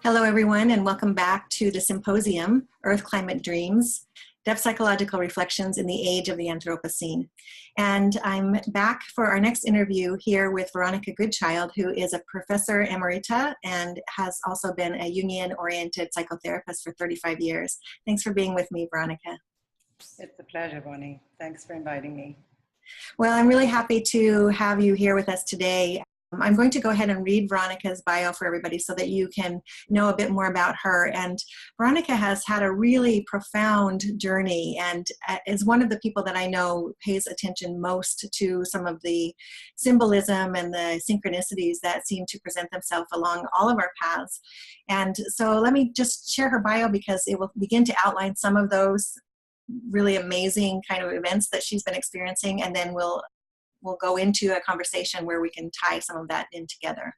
Hello, everyone, and welcome back to the symposium, Earth Climate Dreams, Depth Psychological Reflections in the Age of the Anthropocene. And I'm back for our next interview here with Veronica Goodchild, who is a professor emerita and has also been a Jungian-oriented psychotherapist for 35 years. Thanks for being with me, Veronica. It's a pleasure, Bonnie. Thanks for inviting me. Well, I'm really happy to have you here with us today. I'm going to go ahead and read Veronica's bio for everybody so that you can know a bit more about her. And Veronica has had a really profound journey and is one of the people that I know pays attention most to some of the symbolism and the synchronicities that seem to present themselves along all of our paths. And so let me just share her bio because it will begin to outline some of those really amazing kind of events that she's been experiencing, and then we'll go into a conversation where we can tie some of that in together.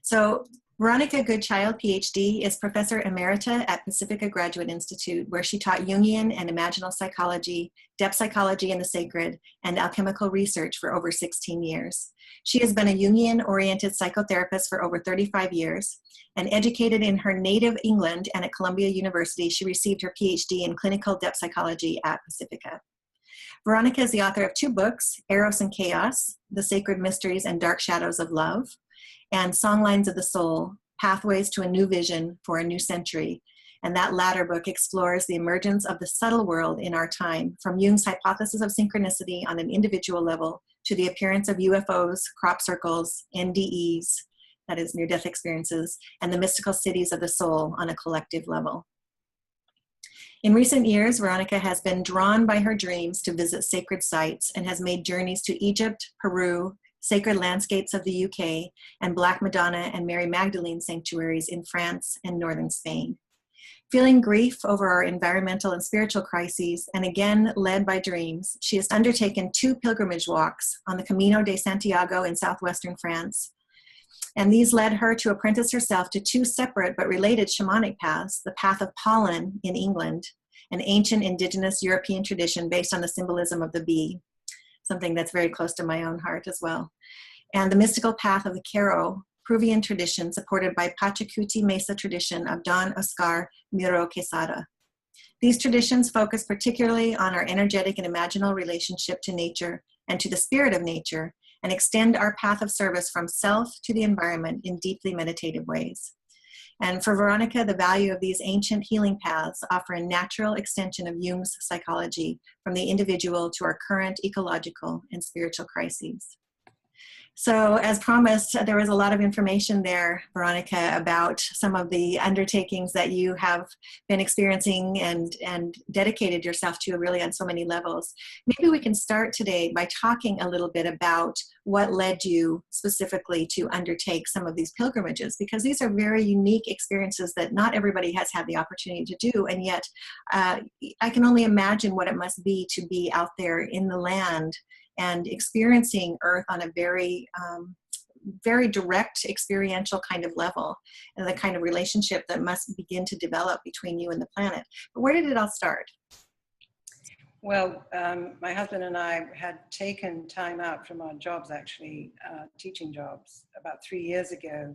So Veronica Goodchild, PhD, is Professor Emerita at Pacifica Graduate Institute, where she taught Jungian and imaginal psychology, depth psychology and the sacred, and alchemical research for over 16 years. She has been a Jungian-oriented psychotherapist for over 35 years, and educated in her native England and at Columbia University, she received her PhD in clinical depth psychology at Pacifica. Veronica is the author of 2 books, Eros and Chaos, The Sacred Mysteries and Dark Shadows of Love, and Songlines of the Soul, Pathways to a New Vision for a New Century. And that latter book explores the emergence of the subtle world in our time, from Jung's hypothesis of synchronicity on an individual level to the appearance of UFOs, crop circles, NDEs, that is near-death experiences, and the mystical cities of the soul on a collective level. In recent years, Veronica has been drawn by her dreams to visit sacred sites and has made journeys to Egypt, Peru, sacred landscapes of the UK, and Black Madonna and Mary Magdalene sanctuaries in France and northern Spain. Feeling grief over our environmental and spiritual crises, and again led by dreams, she has undertaken 2 pilgrimage walks on the Camino de Santiago in southwestern France. And these led her to apprentice herself to 2 separate but related shamanic paths, the path of pollen in England, an ancient indigenous European tradition based on the symbolism of the bee, something that's very close to my own heart as well, and the mystical path of the Caro, Peruvian tradition supported by Pachacuti Mesa tradition of Don Oscar Miro Quesada. These traditions focus particularly on our energetic and imaginal relationship to nature and to the spirit of nature, and extend our path of service from self to the environment in deeply meditative ways. And for Veronica, the value of these ancient healing paths offer a natural extension of Jung's psychology from the individual to our current ecological and spiritual crises. So as promised, there was a lot of information there, Veronica, about some of the undertakings that you have been experiencing and dedicated yourself to really on so many levels. Maybe we can start today by talking a little bit about what led you specifically to undertake some of these pilgrimages, because these are very unique experiences that not everybody has had the opportunity to do, and yet I can only imagine what it must be to be out there in the land and experiencing Earth on a very, very direct experiential kind of level, and the kind of relationship that must begin to develop between you and the planet. But where did it all start? Well, my husband and I had taken time out from our jobs, actually, teaching jobs, about 3 years ago.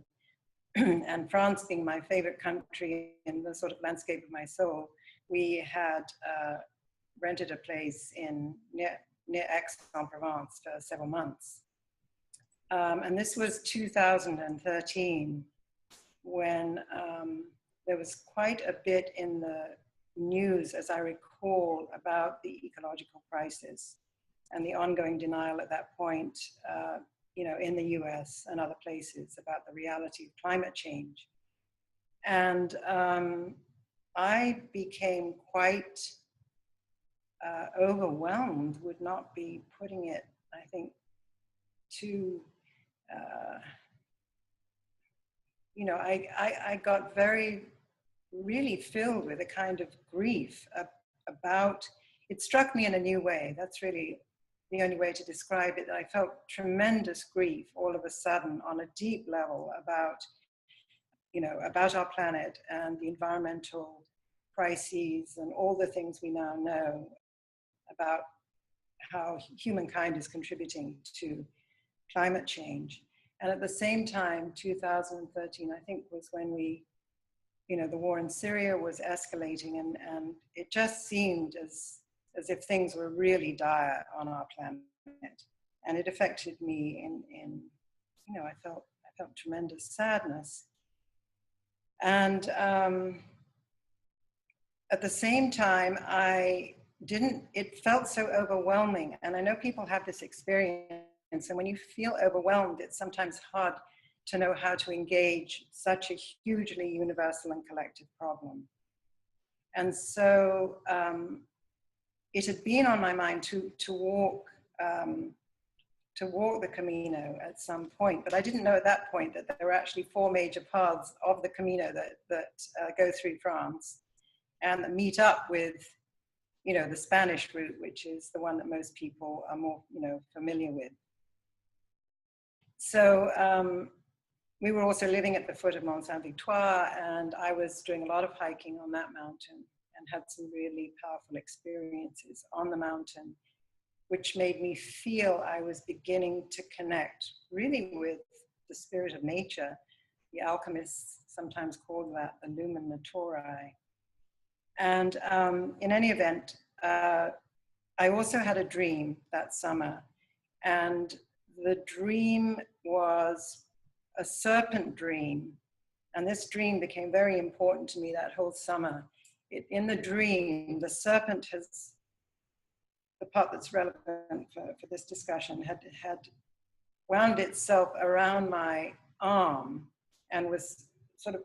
And France being my favorite country and the sort of landscape of my soul, we had rented a place near Aix-en-Provence for several months. And this was 2013, when there was quite a bit in the news, as I recall, about the ecological crisis and the ongoing denial at that point, in the US and other places about the reality of climate change. And I became quite overwhelmed, would not be putting it, I think, too, I got really filled with a kind of grief about, it struck me in a new way. That's really the only way to describe it. I felt tremendous grief all of a sudden on a deep level about our planet and the environmental crises and all the things we now know about how humankind is contributing to climate change. And at the same time, 2013, I think, was when we you know, the war in Syria was escalating, and it just seemed as if things were really dire on our planet. And it affected me in you know, I felt tremendous sadness. And at the same time, it felt so overwhelming. And I know people have this experience. And when you feel overwhelmed, it's sometimes hard to know how to engage such a hugely universal and collective problem. And so it had been on my mind to walk the Camino at some point, but I didn't know at that point that there were actually 4 major paths of the Camino that go through France and that meet up with, you know, the Spanish route, which is the one that most people are more, you know, familiar with. So we were also living at the foot of Mont Saint-Victoire, and I was doing a lot of hiking on that mountain and had some really powerful experiences on the mountain, which made me feel I was beginning to connect really with the spirit of nature. The alchemists sometimes call that the lumen naturae. And in any event, I also had a dream that summer, and the dream was a serpent dream. And this dream became very important to me that whole summer. In the dream, the serpent has, the part that's relevant for this discussion, had wound itself around my arm and was sort of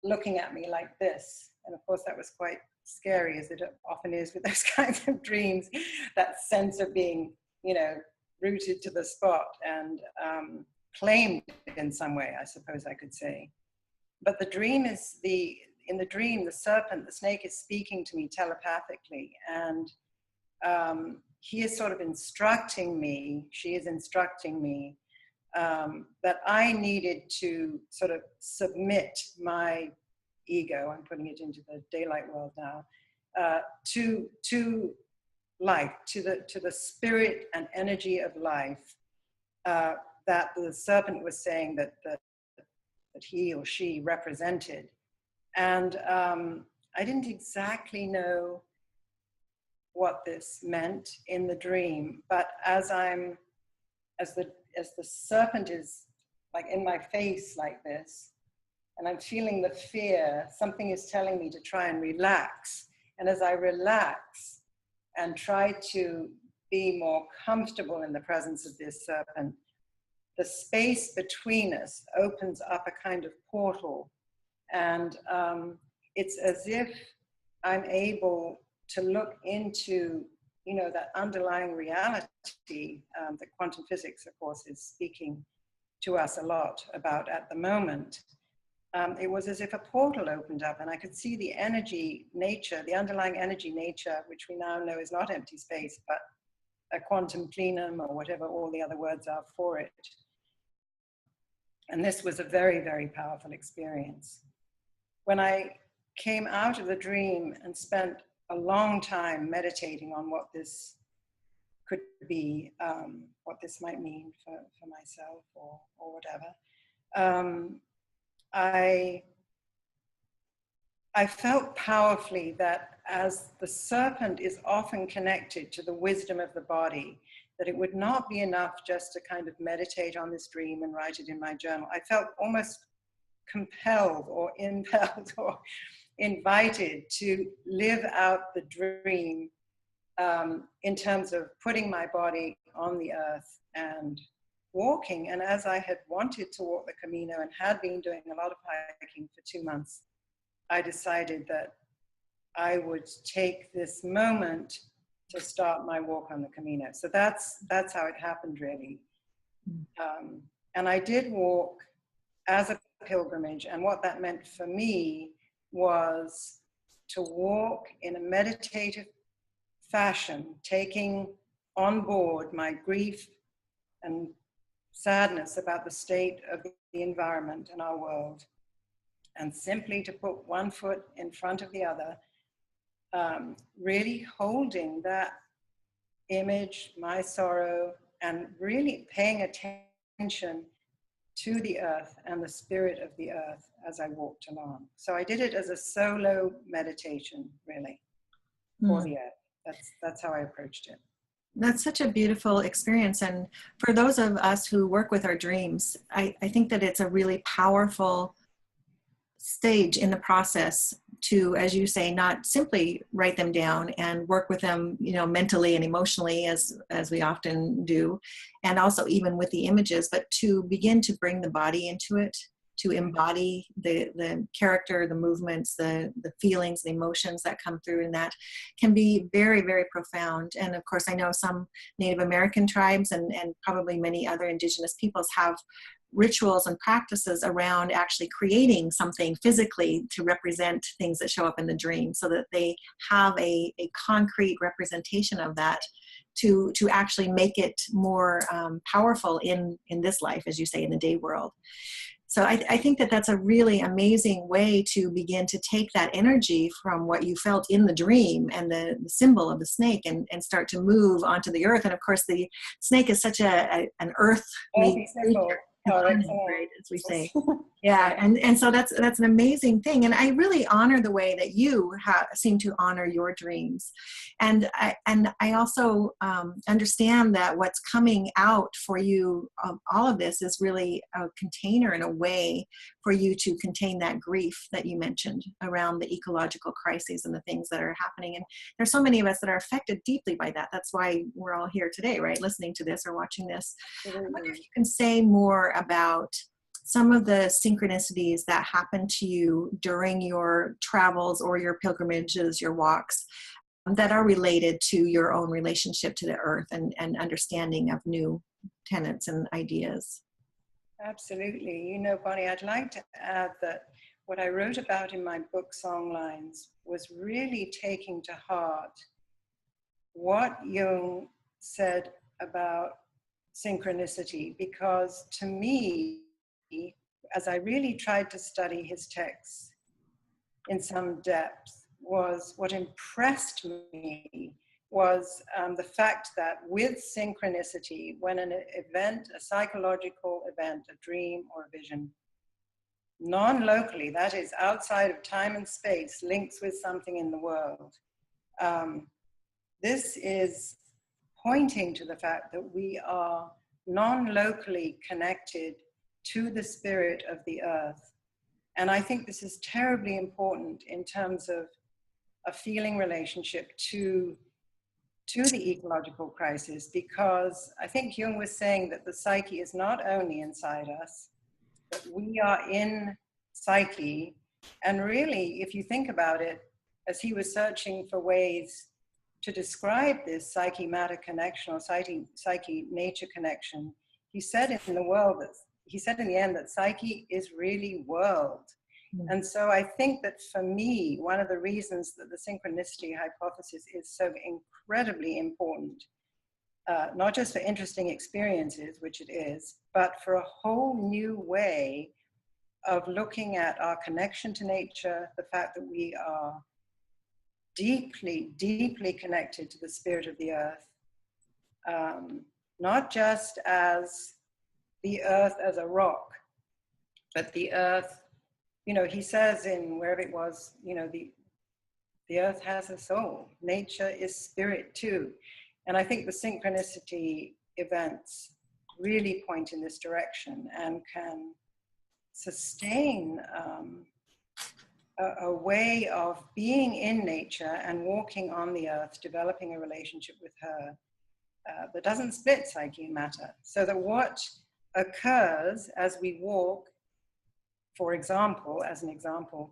looking at me like this. And of course that was quite scary, as it often is with those kinds of dreams, that sense of being, you know, rooted to the spot and claimed in some way, I suppose I could say. But the dream is in the dream, the serpent, the snake, is speaking to me telepathically, and he is sort of instructing me, she is instructing me, that I needed to sort of submit my ego, I'm putting it into the daylight world now, to life, to the spirit and energy of life, that the serpent was saying that he or she represented. And I didn't exactly know what this meant in the dream, but as the serpent is like in my face like this, and I'm feeling the fear, something is telling me to try and relax. And as I relax and try to be more comfortable in the presence of this serpent, the space between us opens up a kind of portal. And it's as if I'm able to look into, you know, that underlying reality that quantum physics, of course, is speaking to us a lot about at the moment. It was as if a portal opened up and I could see the energy nature, the underlying energy nature, which we now know is not empty space, but a quantum plenum, or whatever all the other words are for it. And this was a very, very powerful experience. When I came out of the dream and spent a long time meditating on what this could be, what this might mean for myself or whatever, I felt powerfully that as the serpent is often connected to the wisdom of the body, that it would not be enough just to kind of meditate on this dream and write it in my journal. I felt almost compelled or impelled or invited to live out the dream in terms of putting my body on the earth and walking. And as I had wanted to walk the Camino and had been doing a lot of hiking for 2 months, I decided that I would take this moment to start my walk on the Camino. So that's how it happened, really. And I did walk as a pilgrimage, and what that meant for me was to walk in a meditative fashion, taking on board my grief and sadness about the state of the environment in our world, and simply to put one foot in front of the other, really holding that image, my sorrow, and really paying attention to the earth and the spirit of the earth as I walked along. So I did it as a solo meditation, really, for the earth. That's how I approached it. That's such a beautiful experience. And for those of us who work with our dreams, I think that it's a really powerful stage in the process to, as you say, not simply write them down and work with them, mentally and emotionally as we often do, and also even with the images, but to begin to bring the body into it, to embody the character, the movements, the feelings, the emotions that come through, and that can be very, very profound. And of course, I know some Native American tribes and probably many other indigenous peoples have rituals and practices around actually creating something physically to represent things that show up in the dream, so that they have a concrete representation of that to actually make it more powerful in this life, as you say, in the day world. So I think that that's a really amazing way to begin to take that energy from what you felt in the dream and the symbol of the snake and start to move onto the earth. And of course, the snake is such an earthly creature. Right, as we say. Yeah, and so that's an amazing thing, and I really honor the way that you seem to honor your dreams, and I also understand that what's coming out for you, all of this is really a container in a way for you to contain that grief that you mentioned around the ecological crises and the things that are happening. And there's so many of us that are affected deeply by that. That's why we're all here today, right, listening to this or watching this. I wonder if you can say more about some of the synchronicities that happen to you during your travels or your pilgrimages, your walks, that are related to your own relationship to the earth and understanding of new tenets and ideas. Absolutely. Bonnie, I'd like to add that what I wrote about in my book Songlines was really taking to heart what Jung said about synchronicity, because to me, as I really tried to study his texts in some depth, was what impressed me was the fact that with synchronicity, when an event, a psychological event, a dream or a vision, non-locally, that is outside of time and space, links with something in the world, this is pointing to the fact that we are non-locally connected to the spirit of the earth. And I think this is terribly important in terms of a feeling relationship to the ecological crisis, because I think Jung was saying that the psyche is not only inside us, but we are in psyche. And really, if you think about it, as he was searching for ways to describe this psyche-matter connection or psyche-nature connection, he said in the end that psyche is really world. And so I think that for me, one of the reasons that the synchronicity hypothesis is so incredibly important, not just for interesting experiences, which it is, but for a whole new way of looking at our connection to nature, the fact that we are deeply, deeply connected to the spirit of the earth, not just as the earth as a rock, but the earth, he says in wherever it was, the earth has a soul. Nature is spirit too. And I think the synchronicity events really point in this direction and can sustain a way of being in nature and walking on the earth, developing a relationship with her that doesn't split psyche and matter. So that what occurs as we walk, for example, as an example,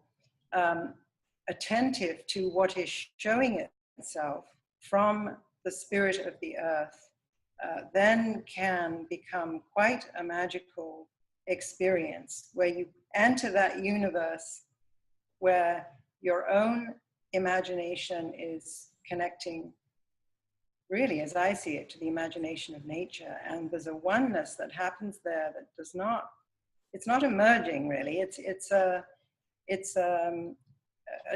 attentive to what is showing itself from the spirit of the earth, then can become quite a magical experience where you enter that universe where your own imagination is connecting, really, as I see it, to the imagination of nature. And there's a oneness that happens there that does not, it's not emerging really, it's a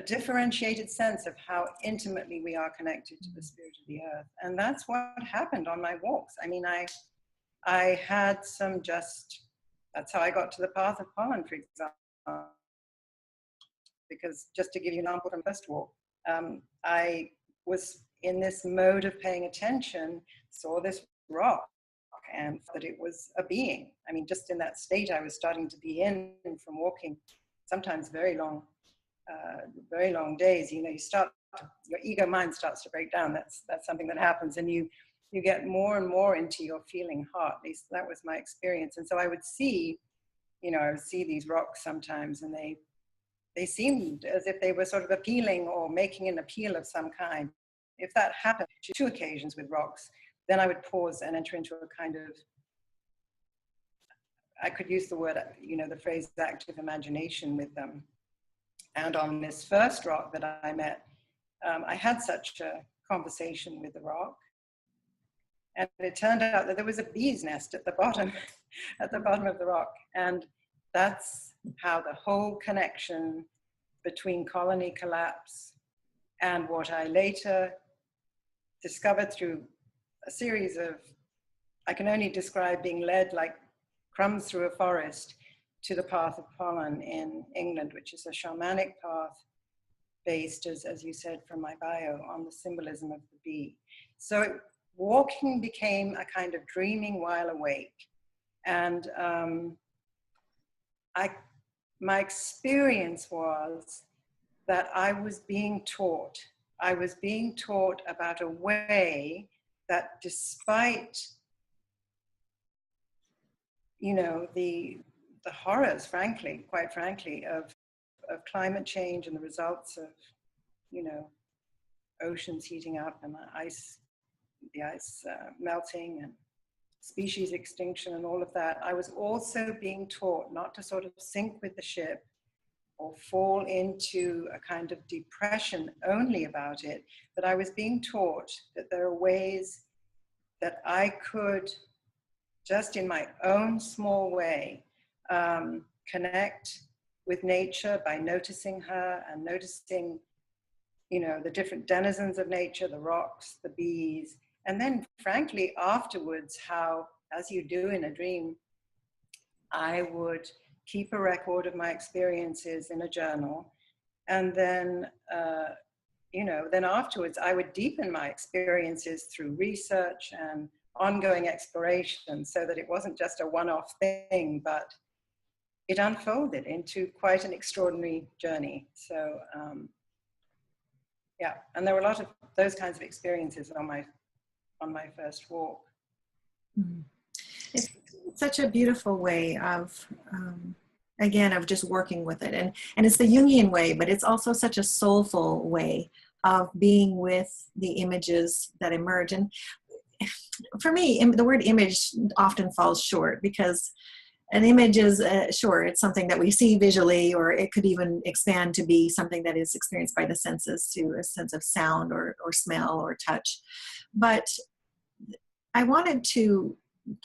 differentiated sense of how intimately we are connected to the spirit of the earth. And that's what happened on my walks. I mean, I had some just that's how I got to the path of pollen, for example. Because just to give you an example from first walk, I was in this mode of paying attention, saw this rock, and that it was a being. I mean, just in that state I was starting to be in from walking, sometimes very long days. You know, your ego mind starts to break down. That's something that happens, and you get more and more into your feeling heart. At least that was my experience. And so I would see these rocks sometimes, and they seemed as if they were sort of appealing or making an appeal of some kind. If that happened, 2 occasions with rocks, then I would pause and enter into a kind of, I could use the word, the phrase active imagination with them. And on this first rock that I met, I had such a conversation with the rock. And it turned out that there was a bee's nest at the bottom, of the rock. And that's how the whole connection between colony collapse and what I later discovered through a series of, I can only describe being led like crumbs through a forest to the path of pollen in England, which is a shamanic path based, as you said from my bio, on the symbolism of the bee. So walking became a kind of dreaming while awake. And my experience was that I was being taught about a way that, despite the horrors, quite frankly, of climate change and the results of oceans heating up and the ice melting and species extinction and all of that, I was also being taught not to sort of sink with the ship or fall into a kind of depression only about it, but I was being taught that there are ways that I could, just in my own small way, connect with nature by noticing her and noticing, the different denizens of nature, the rocks, the bees, and then frankly afterwards, how, as you do in a dream, I would keep a record of my experiences in a journal, and then then afterwards I would deepen my experiences through research and ongoing exploration, so that it wasn't just a one-off thing, but it unfolded into quite an extraordinary journey. So and there were a lot of those kinds of experiences on my first walk. It's such a beautiful way of again, of just working with it, and it's the Jungian way, but it's also such a soulful way of being with the images that emerge. And for me, the word image often falls short, because an image is, sure, it's something that we see visually, or it could even expand to be something that is experienced by the senses, to a sense of sound or smell or touch. But I wanted to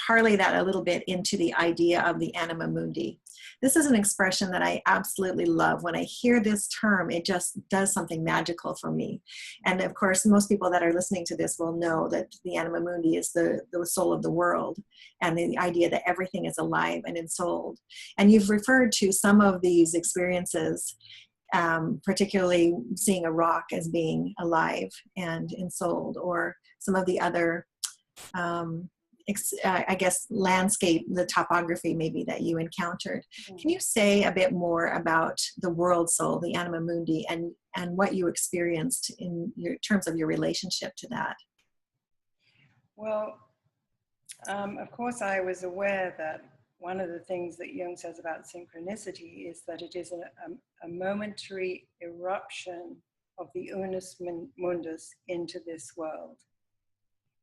parlay that a little bit into the idea of the Anima Mundi. This is an expression that I absolutely love. When I hear this term, it just does something magical for me. And of course, most people that are listening to this will know that the Anima Mundi is the soul of the world, and the idea that everything is alive and ensouled. And you've referred to some of these experiences, particularly seeing a rock as being alive and ensouled, or some of the other I guess landscape, the topography maybe that you encountered. Can you say a bit more about the world soul, the Anima Mundi, and what you experienced in terms of your relationship to that? Well, of course, I was aware that one of the things that Jung says about synchronicity is that it is a momentary eruption of the unus mundus into this world.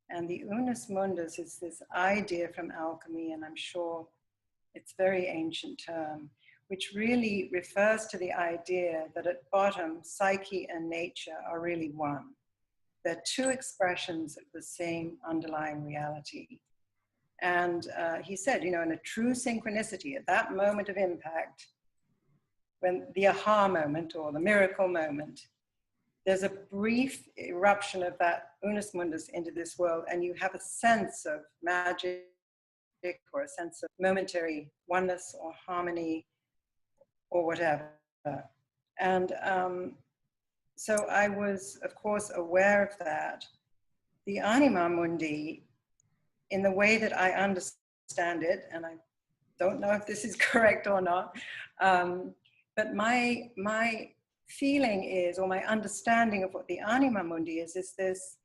And the unus mundus is this idea from alchemy, and I'm sure it's a very ancient term, which really refers to the idea that at bottom, psyche and nature are really one. They're 2 expressions of the same underlying reality. And he said, in a true synchronicity, at that moment of impact, when the aha moment or the miracle moment, there's a brief eruption of that unus mundus into this world, and you have a sense of magic or a sense of momentary oneness or harmony or whatever. And so I was, of course, aware of that. The Anima Mundi, in the way that I understand it, and I don't know if this is correct or not, but my feeling is, or my understanding of what the Anima Mundi is this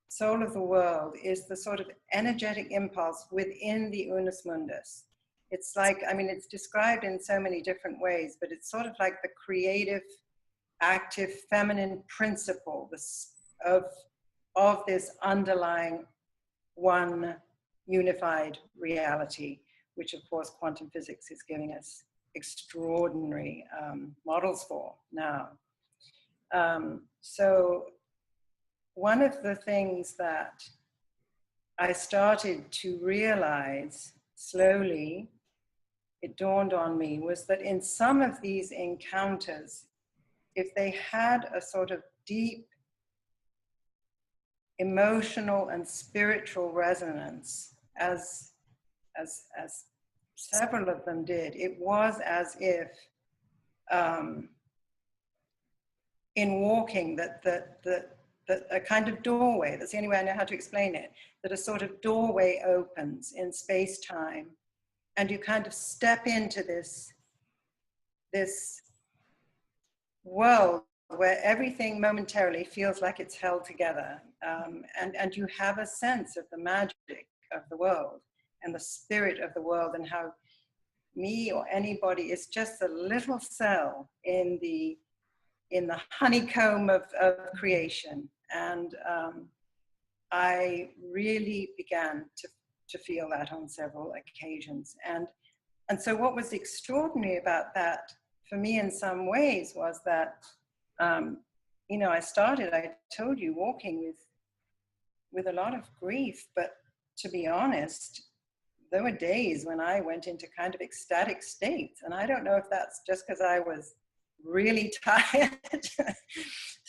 soul of the world, is the sort of energetic impulse within the unus mundus. It's like, I mean, it's described in so many different ways, but it's sort of like the creative, active, feminine principle of this underlying one unified reality, which of course quantum physics is giving us extraordinary models for now. So one of the things that I started to realize slowly, it dawned on me, was that in some of these encounters, if they had a sort of deep emotional and spiritual resonance, as several of them did, it was as if in walking that a kind of doorway, that's the only way I know how to explain it, that a sort of doorway opens in space-time, and you kind of step into this world where everything momentarily feels like it's held together, and you have a sense of the magic of the world and the spirit of the world, and how me or anybody is just a little cell in the honeycomb of creation. And I really began to feel that on several occasions. And so what was extraordinary about that for me in some ways was that, you know, I told you, walking with a lot of grief, but to be honest, there were days when I went into kind of ecstatic states. And I don't know if that's just because I was really tired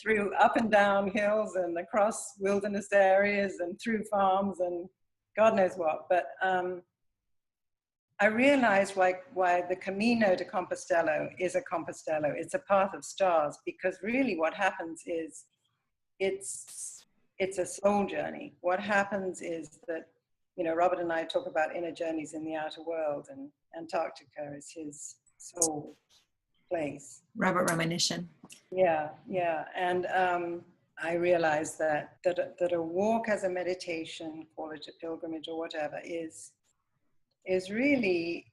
through up and down hills and across wilderness areas and through farms and God knows what. But I realized why the Camino de Compostela is a Compostela. It's a path of stars, because really what happens is it's a soul journey. What happens is that, you know, Robert and I talk about inner journeys in the outer world, and Antarctica is his soul place. Robert Ramanujan. Yeah. And I realized that a walk as a meditation, call it a pilgrimage or whatever, is really,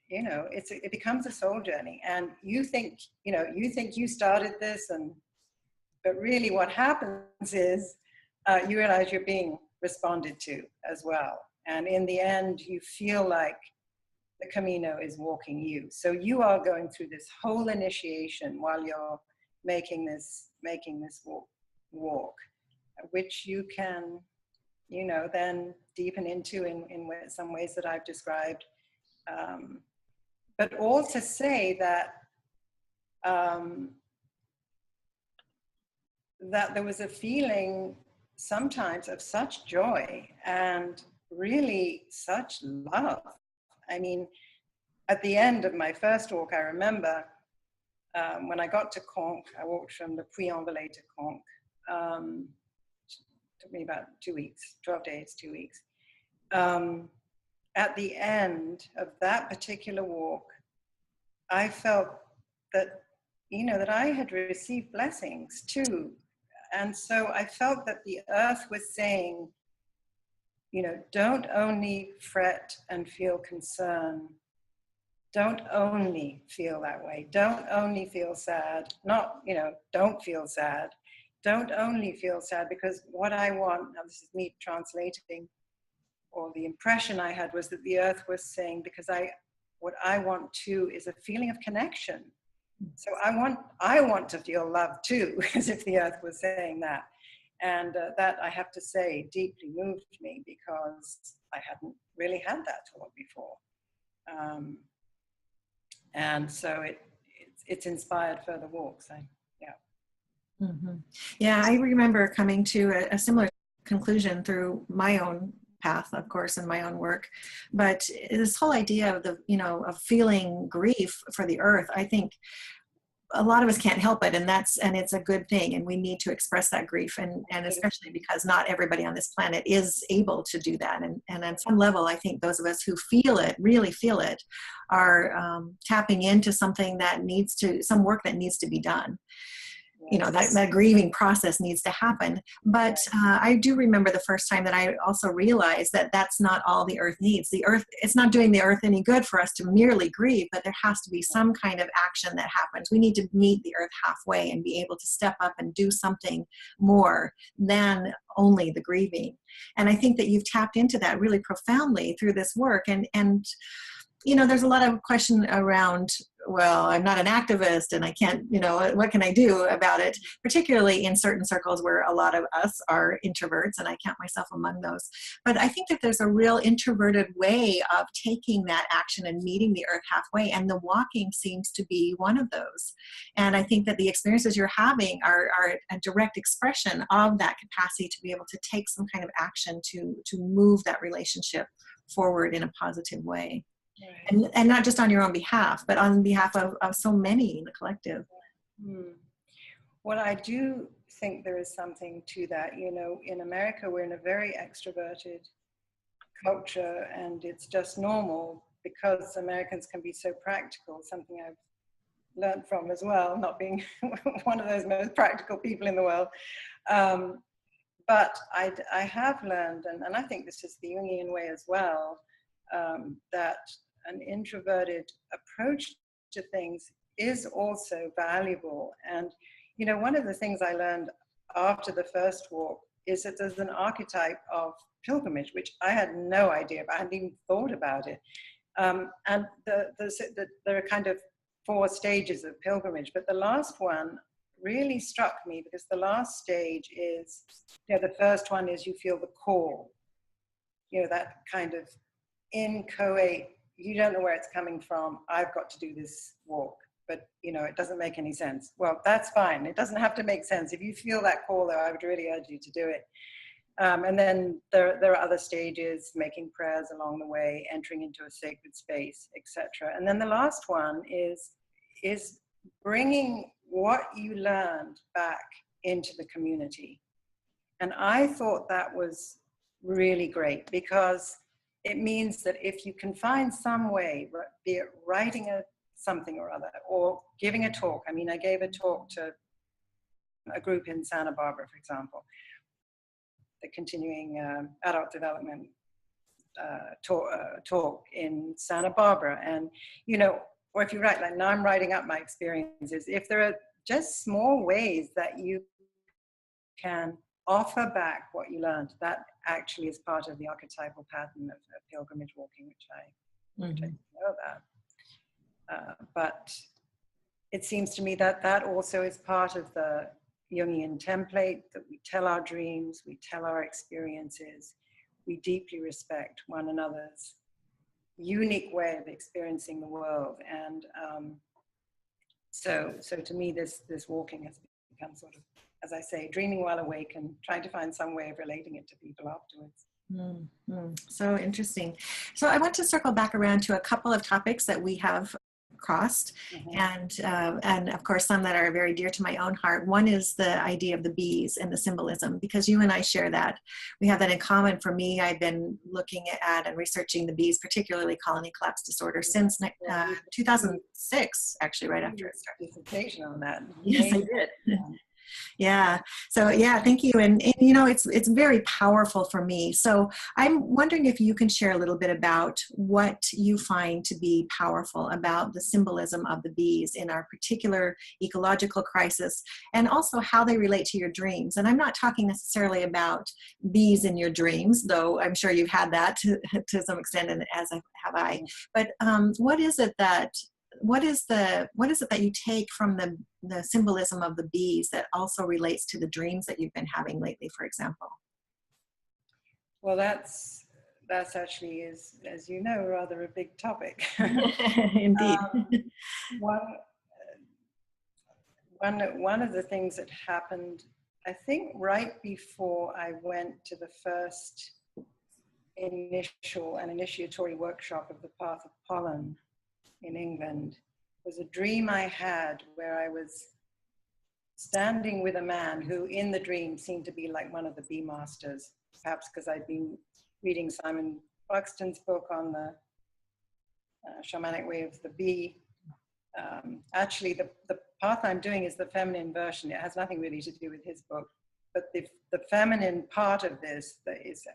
you know, it becomes a soul journey. And you think you started this, but really what happens is you realize you're being responded to as well. And in the end, you feel like the Camino is walking you. So you are going through this whole initiation while you're making this walk, which you can, you know, then deepen into in some ways that I've described. But all to say that that there was a feeling sometimes of such joy and really such love. I mean, at the end of my first walk, I remember when I got to Conques, I walked from the Puy-en-Velay to Conques. Took me about 2 weeks, 12 days, 2 weeks. At the end of that particular walk, I felt that, you know, that I had received blessings too. And so I felt that the earth was saying, you know, don't only fret and feel concern. Don't only feel that way. Don't only feel sad. Not, you know, don't feel sad. Don't only feel sad, because what I want, now this is me translating, or the impression I had was that the earth was saying, because what I want too is a feeling of connection. So I want to feel love too, as if the earth was saying that. And that, I have to say, deeply moved me, because I hadn't really had that thought before. And so it's inspired further walks. Mm-hmm. Yeah, I remember coming to a similar conclusion through my own path, of course, in my own work. But this whole idea of of feeling grief for the earth, I think a lot of us can't help it, and it's a good thing, and we need to express that grief, and especially because not everybody on this planet is able to do that, and on some level, I think those of us who feel it, really feel it, are tapping into something some work that needs to be done. That grieving process needs to happen. But I do remember the first time that I also realized that that's not all the earth needs. The earth, it's not doing the earth any good for us to merely grieve, but there has to be some kind of action that happens. We need to meet the earth halfway and be able to step up and do something more than only the grieving. And I think that you've tapped into that really profoundly through this work. And there's a lot of question around, well, I'm not an activist and I can't, what can I do about it? Particularly in certain circles where a lot of us are introverts, and I count myself among those. But I think that there's a real introverted way of taking that action and meeting the earth halfway, and the walking seems to be one of those. And I think that the experiences you're having are a direct expression of that capacity to be able to take some kind of action to move that relationship forward in a positive way. Right. And not just on your own behalf, but on behalf of so many in the collective. Well, I do think there is something to that. In America, we're in a very extroverted culture, and it's just normal because Americans can be so practical, something I've learned from as well, not being one of those most practical people in the world. But I have learned, and I think this is the Jungian way as well, that an introverted approach to things is also valuable. And, one of the things I learned after the first walk is that there's an archetype of pilgrimage, which I had no idea about. I hadn't even thought about it. And there are kind of 4 stages of pilgrimage, but the last one really struck me, because the last stage is, the first one is you feel the call, that kind of inchoate, you don't know where it's coming from. I've got to do this walk, but it doesn't make any sense. Well, that's fine. It doesn't have to make sense. If you feel that call, though, I would really urge you to do it. And then there are other stages, making prayers along the way, entering into a sacred space, etc. And then the last one is bringing what you learned back into the community. And I thought that was really great, because it means that if you can find some way, be it writing something or other, or giving a talk. I mean, I gave a talk to a group in Santa Barbara, for example, the continuing adult development talk in Santa Barbara. And, or if you write, like now I'm writing up my experiences, if there are just small ways that you can offer back what you learned, that actually is part of the archetypal pattern of pilgrimage walking, which I didn't know about. But it seems to me that that also is part of the Jungian template, that we tell our dreams, we tell our experiences, we deeply respect one another's unique way of experiencing the world. And so to me, this walking has become sort of, as I say, dreaming while awake and trying to find some way of relating it to people afterwards. So interesting. So I want to circle back around to a couple of topics that we have crossed, and of course some that are very dear to my own heart. One is the idea of the bees and the symbolism, because you and I share that. We have that in common. For me, I've been looking at and researching the bees, particularly colony collapse disorder, since 2006, actually, right after it started. Dissertation on that. Yes, I did. Yeah. So yeah, thank you. And it's very powerful for me. So I'm wondering if you can share a little bit about what you find to be powerful about the symbolism of the bees in our particular ecological crisis, and also how they relate to your dreams. And I'm not talking necessarily about bees in your dreams, though I'm sure you've had that to some extent, and as have I. But what is it that you take from the symbolism of the bees that also relates to the dreams that you've been having lately, for example? Well, that's actually is, as you know, rather a big topic. Indeed. One of the things that happened, I think, right before I went to the first an initiatory workshop of the Path of Pollen in England, was a dream I had where I was standing with a man who in the dream seemed to be like one of the bee masters, perhaps because I'd been reading Simon Buxton's book on the shamanic way of the bee. Actually, the path I'm doing is the feminine version. It has nothing really to do with his book, but the feminine part of this that is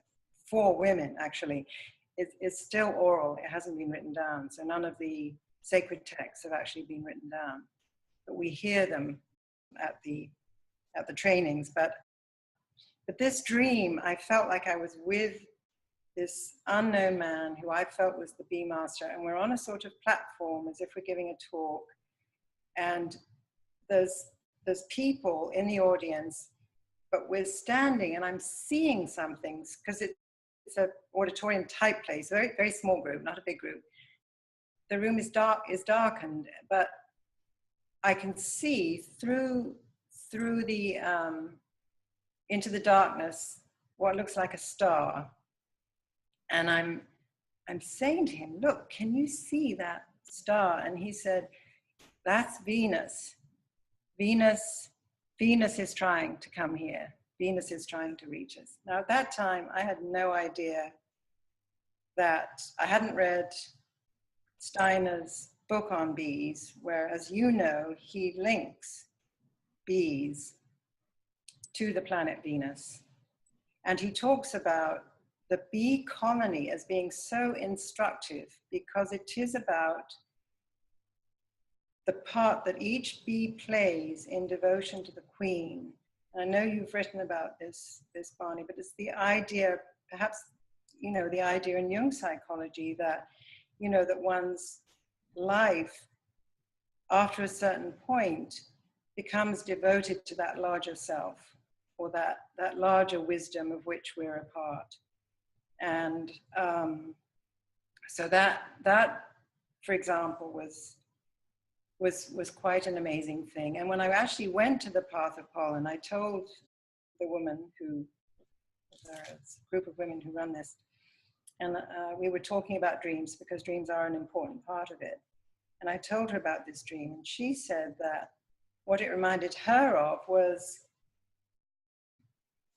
for women, actually, is still oral. It hasn't been written down. So none of the sacred texts have actually been written down, but we hear them at the trainings. But this dream, I felt like I was with this unknown man who I felt was the bee master, and we're on a sort of platform as if we're giving a talk, and there's people in the audience, but we're standing and I'm seeing some things because it's an auditorium type place, very, very small group, not a big group. The room is darkened, but I can see through the into the darkness what looks like a star. And I'm saying to him, look, can you see that star? And he said, that's Venus. Venus is trying to come here. Venus is trying to reach us. Now, at that time, I had no idea that I hadn't read Steiner's book on bees, where, as you know, he links bees to the planet Venus. And he talks about the bee colony as being so instructive because it is about the part that each bee plays in devotion to the queen. And I know you've written about this, Barney, but it's the idea, perhaps, you know, the idea in Jung psychology that, you know, that one's life after a certain point becomes devoted to that larger self, or that larger wisdom of which we're a part. And so that, for example, was quite an amazing thing. And when I actually went to the Path of Pollen, I told the woman who, it's a group of women who run this, and we were talking about dreams because dreams are an important part of it. And I told her about this dream, and she said that what it reminded her of was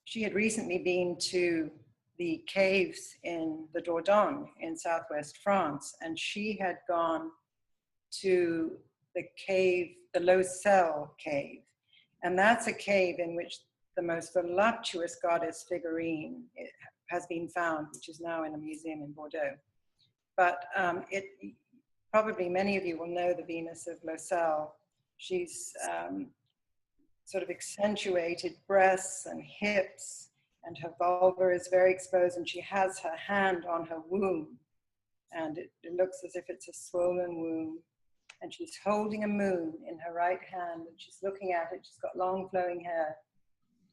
she had recently been to the caves in the Dordogne in southwest France, and she had gone to the cave, the Lasell cave. And that's a cave in which the most voluptuous goddess figurine has been found, which is now in a museum in Bordeaux. But probably many of you will know the Venus of Lasell. She's sort of accentuated breasts and hips, and her vulva is very exposed, and she has her hand on her womb, and it looks as if it's a swollen womb, and she's holding a moon in her right hand, and she's looking at it. She's got long flowing hair,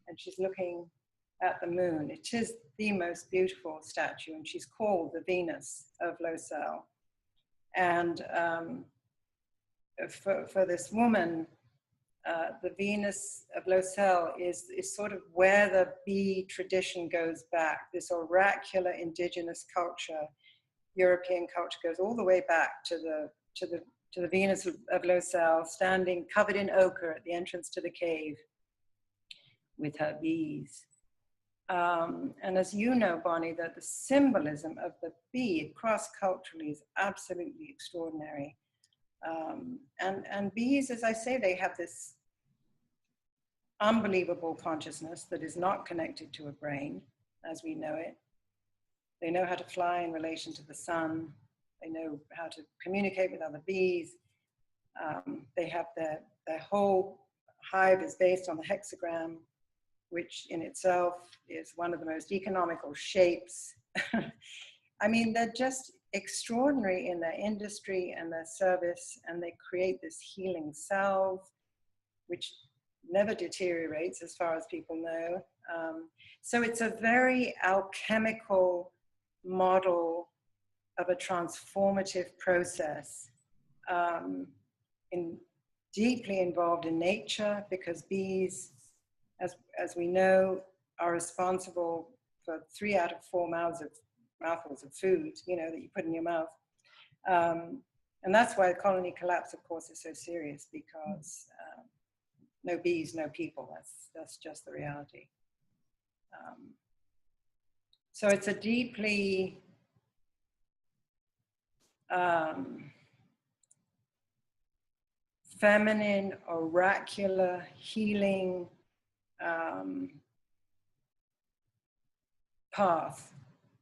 and she's looking at the moon. It is the most beautiful statue, and she's called the Venus of Lasell. And for this woman, the Venus of Lasell is sort of where the bee tradition goes back. This oracular indigenous culture, European culture, goes all the way back to the Venus of Lasell, standing covered in ochre at the entrance to the cave with her bees. And as you know, Bonnie, that the symbolism of the bee cross-culturally is absolutely extraordinary. And bees, as I say, they have this unbelievable consciousness that is not connected to a brain as we know it. They know how to fly in relation to the sun. They know how to communicate with other bees. They have their whole hive is based on the hexagram, which in itself is one of the most economical shapes. I mean, they're just extraordinary in their industry and their service, and they create this healing salve, which never deteriorates as far as people know. So it's a very alchemical model of a transformative process, deeply involved in nature, because bees, as we know, are responsible for 3 out of 4 mouths of mouthfuls of food, you know, that you put in your mouth. And that's why the colony collapse, of course, is so serious, because no bees, no people. That's just the reality. So it's a deeply feminine, oracular, healing path.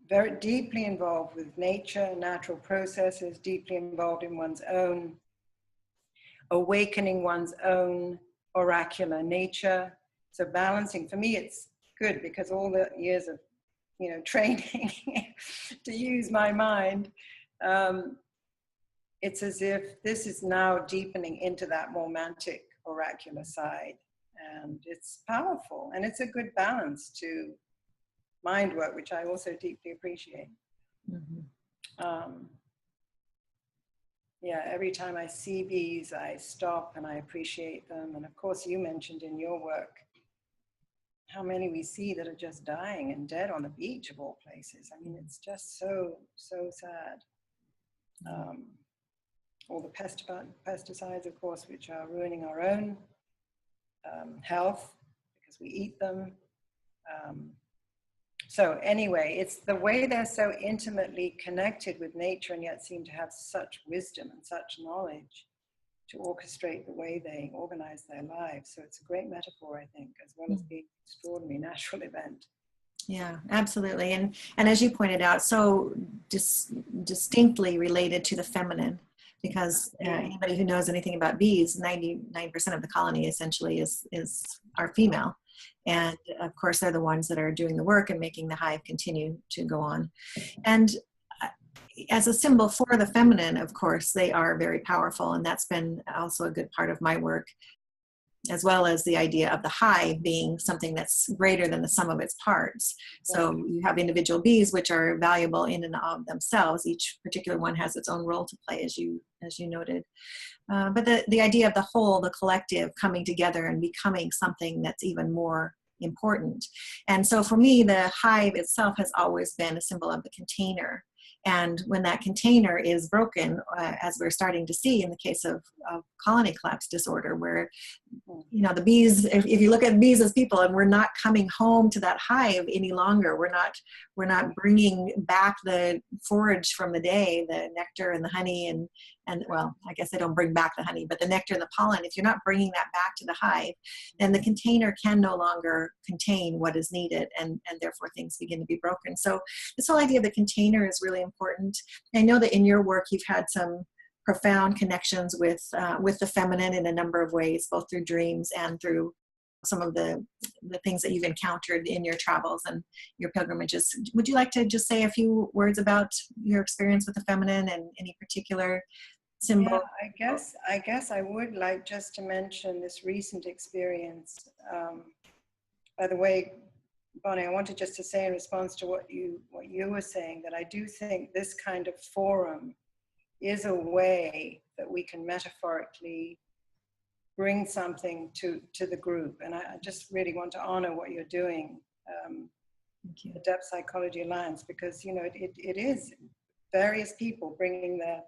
Very deeply involved with nature, natural processes, deeply involved in one's own awakening, one's own oracular nature. So balancing, for me, it's good because all the years of, you know, training to use my mind, it's as if this is now deepening into that romantic oracular side, and it's powerful, and it's a good balance to mind work, which I also deeply appreciate. Mm-hmm. Yeah, every time I see bees, I stop and I appreciate them. And of course, you mentioned in your work how many we see that are just dying and dead on the beach of all places. I mean, it's just so sad. All the pesticides, of course, which are ruining our own health because we eat them. So anyway, it's the way they're so intimately connected with nature and yet seem to have such wisdom and such knowledge to orchestrate the way they organize their lives. So it's a great metaphor, I think, as well as being an extraordinary natural event. Yeah, absolutely. And as you pointed out, so distinctly related to the feminine, because anybody who knows anything about bees, 99% of the colony essentially are female. And of course, they're the ones that are doing the work and making the hive continue to go on. And as a symbol for the feminine, of course, they are very powerful. And that's been also a good part of my work, as well as the idea of the hive being something that's greater than the sum of its parts. So you have individual bees, which are valuable in and of themselves. Each particular one has its own role to play, as you noted. But the idea of the whole, the collective, coming together and becoming something that's even more important. And so for me, the hive itself has always been a symbol of the container. And when that container is broken, as we're starting to see in the case of colony collapse disorder, where, you know, the bees, if you look at bees as people, and we're not coming home to that hive any longer, we're not bringing back the forage from the day, the nectar and the honey, and well, I guess they don't bring back the honey, but the nectar and the pollen, if you're not bringing that back to the hive, then the container can no longer contain what is needed, and therefore things begin to be broken. So this whole idea of the container is really important. I know that in your work you've had some profound connections with the feminine in a number of ways, both through dreams and through some of the things that you've encountered in your travels and your pilgrimages. Would you like to just say a few words about your experience with the feminine and any particular symbol? Yeah, I guess I would like just to mention this recent experience. By the way, Bonnie, I wanted just to say in response to what you were saying, that I do think this kind of forum is a way that we can metaphorically bring something to the group. And I just really want to honor what you're doing, the Depth Psychology Alliance, because, you know, it is various people bringing their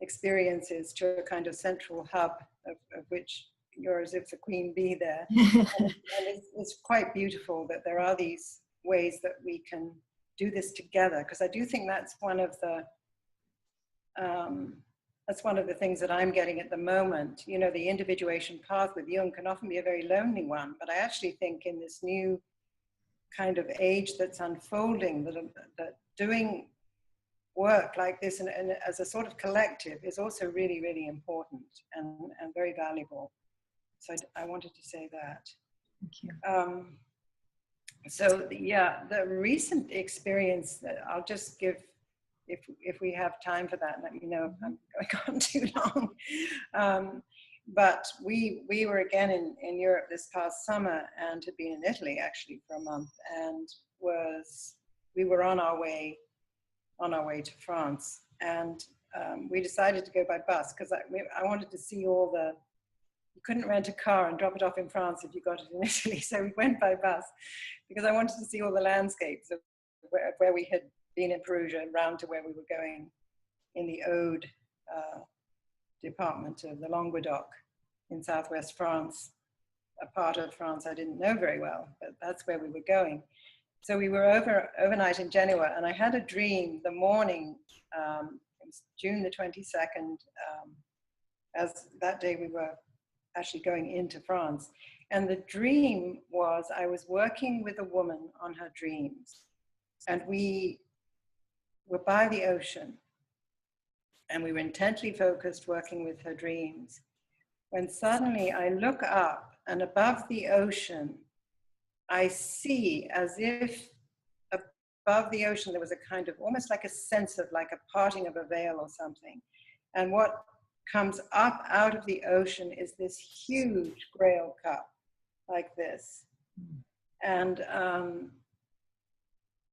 experiences to a kind of central hub of which you're as if the queen bee there. and it's quite beautiful that there are these ways that we can do this together, because I do think that's one of the things that I'm getting at the moment. You know, the individuation path with Jung can often be a very lonely one, but I actually think in this new kind of age that's unfolding, that doing work like this and as a sort of collective is also really, really important and very valuable. So I wanted to say that. Thank you. So yeah, the recent experience that I'll just give, if we have time for that, let me know if I'm going on too long. But we were again in Europe this past summer, and had been in Italy actually for a month, and we were on our way to France, and we decided to go by bus because I wanted to see you couldn't rent a car and drop it off in France if you got it in Italy, so we went by bus because I wanted to see all the landscapes of where we had been in Perugia, round to where we were going in the Aude department of the Languedoc in southwest France, a part of France I didn't know very well, but that's where we were going. So we were overnight in Genoa, and I had a dream the morning, it was June the 22nd, as that day we were actually going into France. And the dream was I was working with a woman on her dreams, and we were by the ocean, and we were intently focused working with her dreams, when suddenly I look up, and above the ocean, I see, as if above the ocean there was a kind of, almost like a sense of like a parting of a veil or something. And what comes up out of the ocean is this huge grail cup, like this. And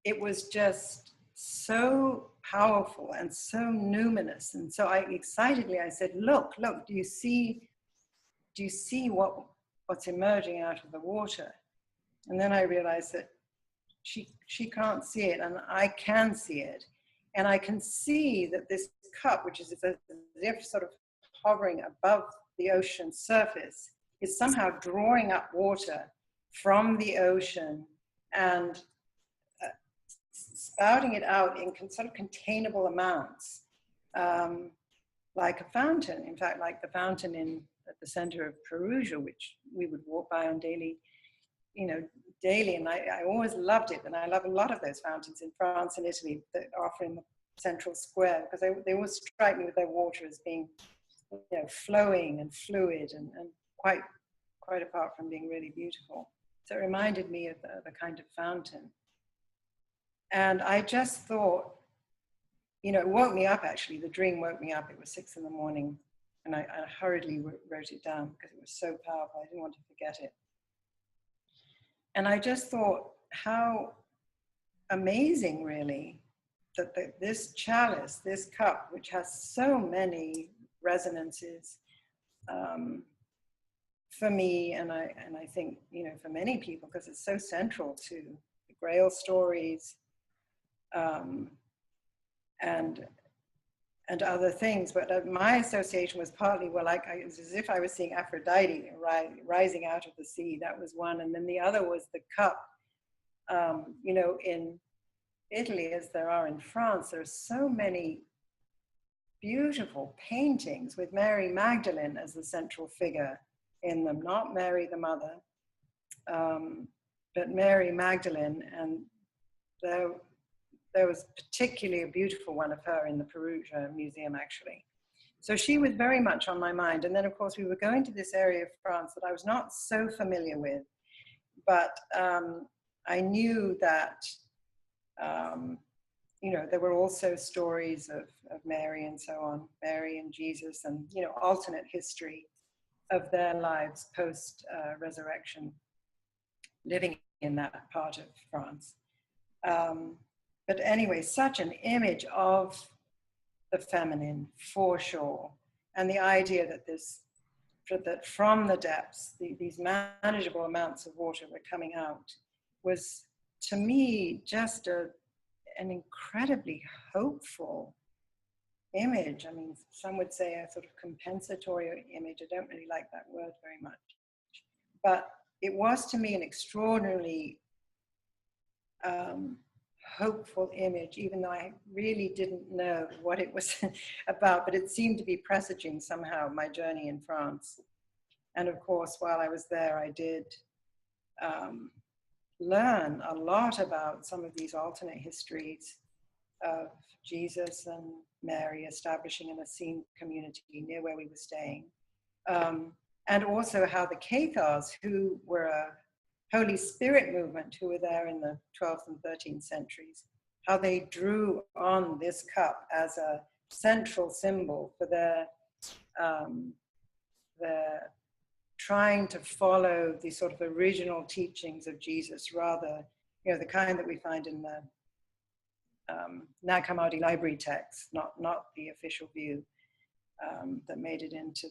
it was just so powerful and so numinous. And so excitedly I said, look, do you see what's emerging out of the water? And then I realized that she can't see it, and I can see it. And I can see that this cup, which is as if sort of hovering above the ocean surface, is somehow drawing up water from the ocean and spouting it out in sort of containable amounts, like a fountain. In fact, like the fountain at the center of Perugia, which we would walk by on daily, and I always loved it. And I love a lot of those fountains in France and Italy that are often in the central square, because they always strike me with their water as being, flowing and fluid and quite apart from being really beautiful. So it reminded me of the kind of fountain. And I just thought, it woke me up actually. The dream woke me up. It was 6 a.m. and I hurriedly wrote it down because it was so powerful. I didn't want to forget it. And I just thought how amazing, really, that this chalice, this cup, which has so many resonances for me, and I think, for many people, because it's so central to the Grail stories and other things. But my association was partly, it was as if I was seeing Aphrodite rising out of the sea. That was one. And then the other was the cup. In Italy, as there are in France, there are so many beautiful paintings with Mary Magdalene as the central figure in them. Not Mary the mother, but Mary Magdalene. And there was particularly a beautiful one of her in the Perugia Museum, actually. So she was very much on my mind. And then, of course, we were going to this area of France that I was not so familiar with, but I knew that, there were also stories of Mary and so on, Mary and Jesus, and, alternate history of their lives post-resurrection, living in that part of France. But anyway, such an image of the feminine, for sure. And the idea that from the depths, these manageable amounts of water were coming out was, to me, just an incredibly hopeful image. I mean, some would say a sort of compensatory image. I don't really like that word very much. But it was, to me, an extraordinarily hopeful image, even though I really didn't know what it was about, but it seemed to be presaging somehow my journey in France. And of course, while I was there, I did learn a lot about some of these alternate histories of Jesus and Mary establishing an Essene community near where we were staying. And also how the Cathars, who were a Holy Spirit movement, who were there in the 12th and 13th centuries, how they drew on this cup as a central symbol for their trying to follow the sort of original teachings of Jesus, rather, the kind that we find in the Nag Hammadi library text, not the official view that made it into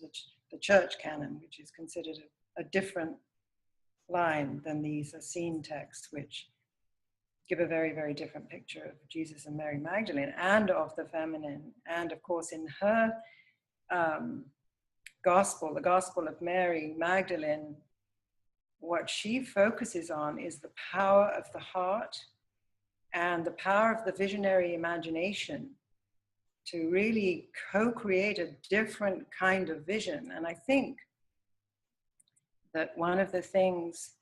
the church canon, which is considered a different line than these Essene texts, which give a very, very different picture of Jesus and Mary Magdalene and of the feminine. And of course, in her gospel, the Gospel of Mary Magdalene, what she focuses on is the power of the heart and the power of the visionary imagination to really co-create a different kind of vision. And I think that one of the things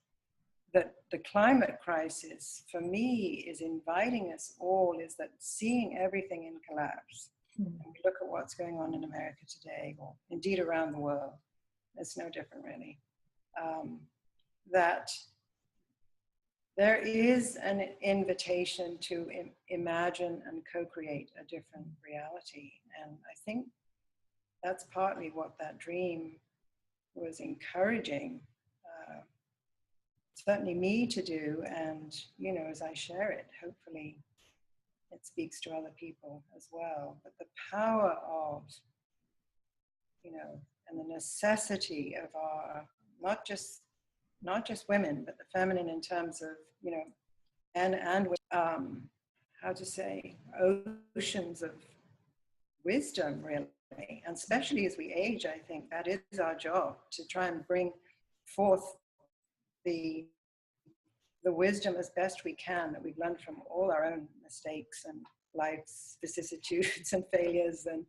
that the climate crisis for me is inviting us all is that seeing everything in collapse. And we look at what's going on in America today, or indeed around the world, it's no different really, that there is an invitation to imagine and co-create a different reality. And I think that's partly what that dream was encouraging certainly me to do. And, you know, as I share it, hopefully it speaks to other people as well. But the power of, you know, and the necessity of our, not just women, but the feminine in terms of, you know, and how to say, oceans of wisdom, really. And especially as we age, I think that is our job, to try and bring forth the wisdom as best we can that we've learned from all our own mistakes and life's vicissitudes and failures and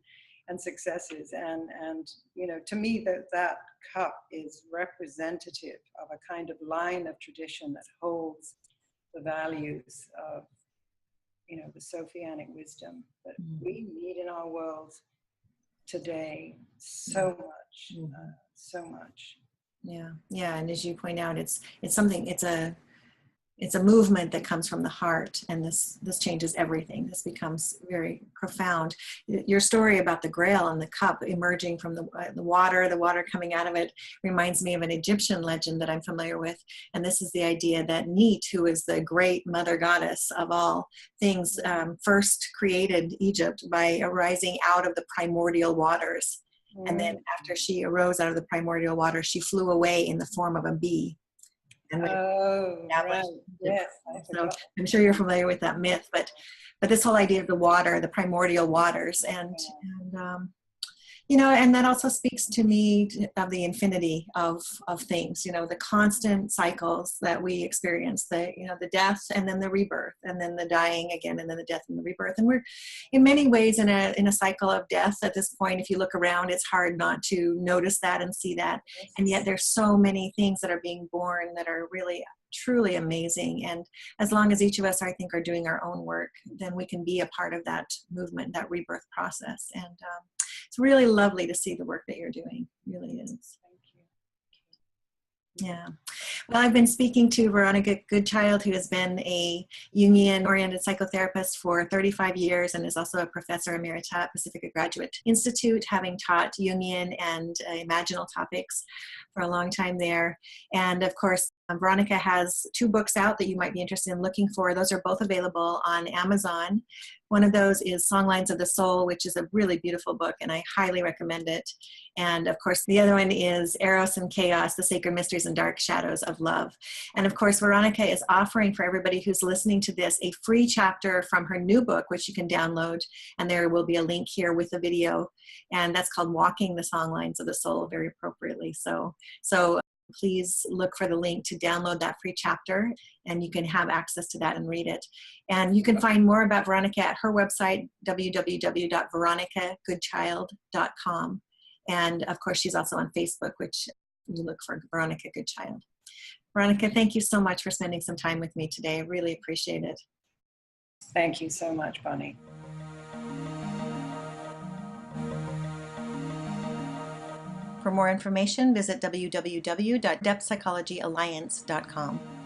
successes. And you know, to me, that cup is representative of a kind of line of tradition that holds the values of, you know, the Sophianic wisdom that we need in our world today so much, so much. Yeah, yeah, and as you point out, it's something. It's a movement that comes from the heart, and this changes everything. This becomes very profound. Your story about the Grail and the cup emerging from the water coming out of it, reminds me of an Egyptian legend that I'm familiar with. And this is the idea that Neet, who is the great mother goddess of all things, first created Egypt by arising out of the primordial waters. And then after she arose out of the primordial water, she flew away in the form of a bee. And right. Yes, so I'm sure you're familiar with that myth, but this whole idea of the water, the primordial waters, and you know, and that also speaks to me of the infinity of things, you know, the constant cycles that we experience, the, you know, the death and then the rebirth and then the dying again and then the death and the rebirth. And we're in many ways in a cycle of death at this point. If you look around, it's hard not to notice that and see that. And yet there's so many things that are being born that are really truly amazing. And as long as each of us, I think, are doing our own work, then we can be a part of that movement, that rebirth process. And it's really lovely to see the work that you're doing. It really is. Thank you. Yeah. Well, I've been speaking to Veronica Goodchild, who has been a Jungian-oriented psychotherapist for 35 years and is also a professor emerita at Pacifica Graduate Institute, having taught Jungian and imaginal topics for a long time there. And of course, Veronica has 2 books out that you might be interested in looking for. Those are both available on Amazon. One of those is Songlines of the Soul, which is a really beautiful book, and I highly recommend it. And of course, the other one is Eros and Chaos, The Sacred Mysteries and Dark Shadows of Love. And of course, Veronica is offering for everybody who's listening to this a free chapter from her new book, which you can download. And there will be a link here with the video. And that's called Walking the Songlines of the Soul, very appropriately. So please look for the link to download that free chapter, and you can have access to that and read it. And you can find more about Veronica at her website, www.veronicagoodchild.com. And of course, she's also on Facebook, which you look for Veronica Goodchild. Veronica, thank you so much for spending some time with me today. I really appreciate it. Thank you so much, Bonnie. For more information, visit www.depthpsychologyalliance.com.